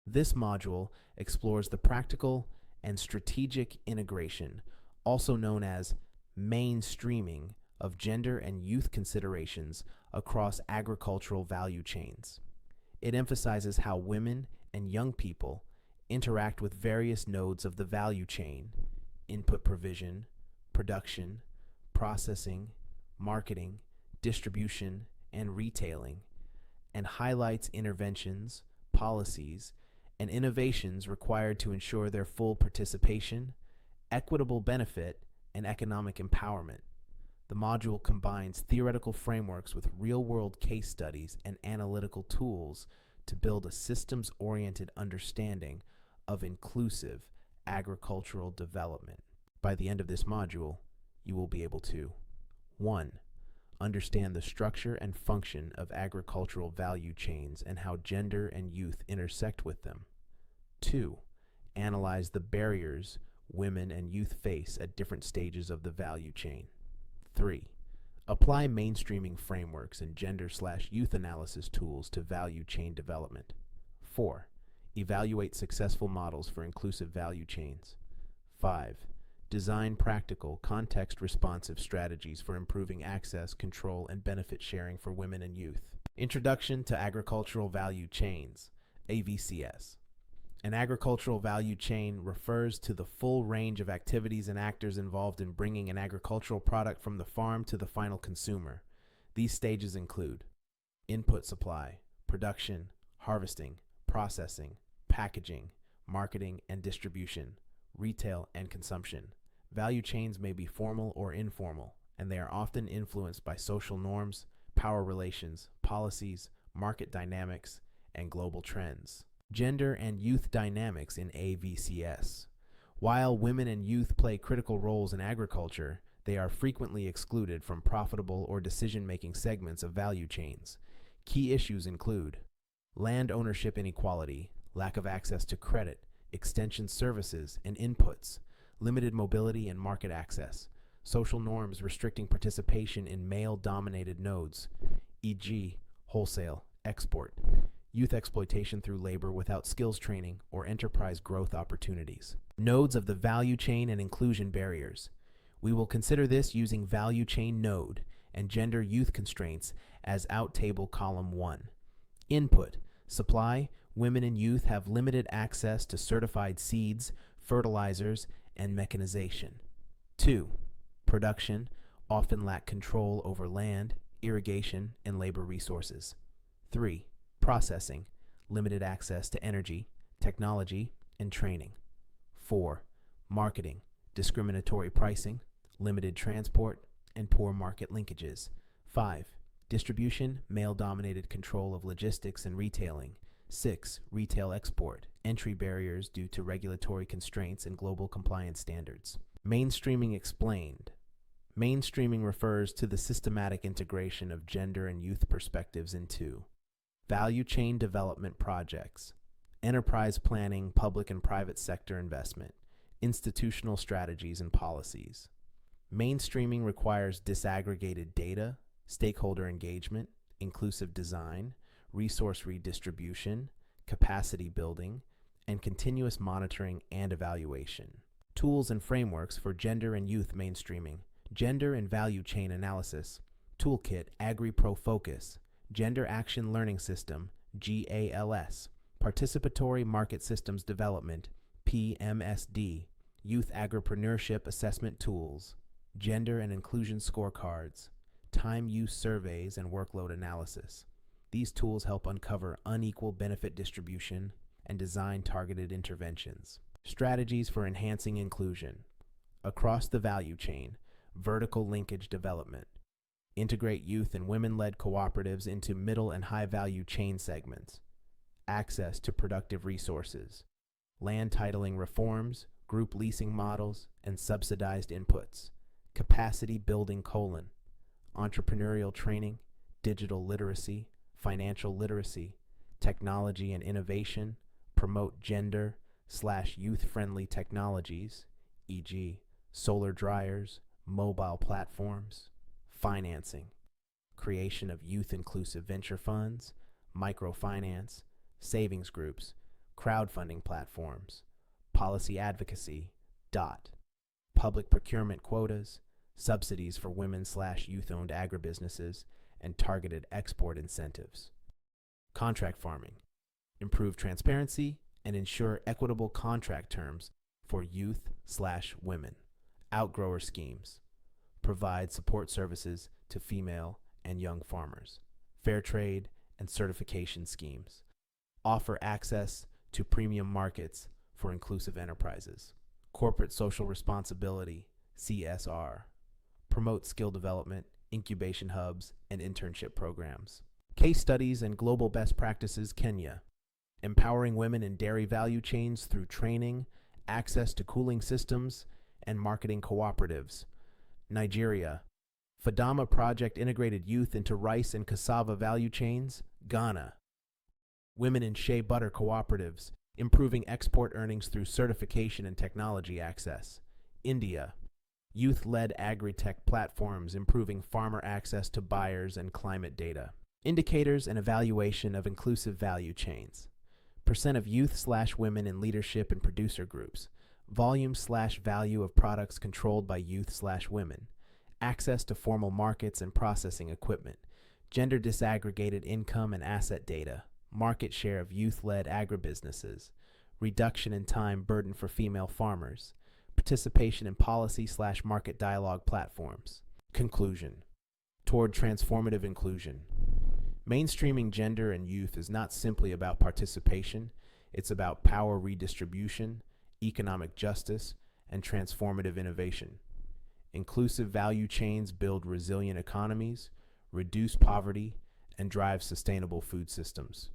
This module explores the practical and strategic integration, also known as mainstreaming, of gender and youth considerations across agricultural value chains. It emphasizes how women and young people interact with various nodes of the value chain: input provision, production, processing, marketing, distribution, and retailing, and highlights interventions, policies, and innovations required to ensure their full participation, equitable benefit, and economic empowerment. The module combines theoretical frameworks with real-world case studies and analytical tools to build a systems-oriented understanding of inclusive agricultural development. By the end of this module, you will be able to 1. Understand the structure and function of agricultural value chains and how gender and youth intersect with them. 2. Analyze the barriers women and youth face at different stages of the value chain. 3. Apply mainstreaming frameworks and gender/youth analysis tools to value chain development. 4. Evaluate successful models for inclusive value chains. 5. Design practical, context-responsive strategies for improving access, control, and benefit sharing for women and youth. Introduction to Agricultural Value Chains, AVCS. An agricultural value chain refers to the full range of activities and actors involved in bringing an agricultural product from the farm to the final consumer. These stages include input supply, production, harvesting, processing, packaging, marketing and distribution, retail and consumption. Value chains may be formal or informal, and they are often influenced by social norms, power relations, policies, market dynamics, and global trends. Gender and youth dynamics in AVCS. While women and youth play critical roles in agriculture, they are frequently excluded from profitable or decision-making segments of value chains. Key issues include land ownership inequality, lack of access to credit, extension services and inputs, limited mobility and market access, social norms restricting participation in male-dominated nodes, e.g., wholesale, export, youth exploitation through labor without skills training or enterprise growth opportunities. Nodes of the value chain and inclusion barriers. We will consider this using value chain node and gender youth constraints as out table column 1. Input. Supply. Women and youth have limited access to certified seeds, fertilizers, and mechanization. 2. Production. Often lack control over land, irrigation, and labor resources. 3. Processing. Limited access to energy, technology, and training. 4. Marketing. Discriminatory pricing, limited transport, and poor market linkages. 5. Distribution, male-dominated control of logistics and retailing. 6. Retail export, entry barriers due to regulatory constraints and global compliance standards. Mainstreaming explained. Mainstreaming refers to the systematic integration of gender and youth perspectives into value chain development projects, enterprise planning, public and private sector investment, institutional strategies and policies. Mainstreaming requires disaggregated data, stakeholder engagement, inclusive design, resource redistribution, capacity building, and continuous monitoring and evaluation. Tools and frameworks for gender and youth mainstreaming. Gender and value chain analysis. Toolkit AgriPro Focus. Gender Action Learning System, GALS. Participatory Market Systems Development, PMSD. Youth Agripreneurship Assessment Tools. Gender and Inclusion Scorecards. Time use surveys and workload analysis. These tools help uncover unequal benefit distribution and design targeted interventions. Strategies for enhancing inclusion. Across the value chain, vertical linkage development. Integrate youth and women-led cooperatives into middle and high-value chain segments. Access to productive resources. Land titling reforms, group leasing models, and subsidized inputs. Capacity building : entrepreneurial training, digital literacy, financial literacy, technology and innovation, promote gender/youth-friendly technologies, e.g., solar dryers, mobile platforms. Financing, creation of youth-inclusive venture funds, microfinance, savings groups, crowdfunding platforms, policy advocacy, public procurement quotas, subsidies for women/youth-owned agribusinesses, and targeted export incentives. Contract farming, improve transparency and ensure equitable contract terms for youth/women. Outgrower schemes, provide support services to female and young farmers. Fair trade and certification schemes, offer access to premium markets for inclusive enterprises. Corporate social responsibility, CSR, promote skill development, incubation hubs, and internship programs. Case studies and global best practices, Kenya, empowering women in dairy value chains through training, access to cooling systems, and marketing cooperatives. Nigeria, Fadama Project integrated youth into rice and cassava value chains. Ghana, women in shea butter cooperatives, improving export earnings through certification and technology access. India, youth-led agri-tech platforms improving farmer access to buyers and climate data. Indicators and evaluation of inclusive value chains. Percent of youth/women in leadership and producer groups. Volume/value of products controlled by youth/women. Access to formal markets and processing equipment. Gender disaggregated income and asset data. Market share of youth-led agribusinesses. Reduction in time burden for female farmers. Participation in policy/market dialogue platforms. Conclusion. Toward transformative inclusion. Mainstreaming gender and youth is not simply about participation, it's about power redistribution, economic justice, and transformative innovation. Inclusive value chains build resilient economies, reduce poverty, and drive sustainable food systems.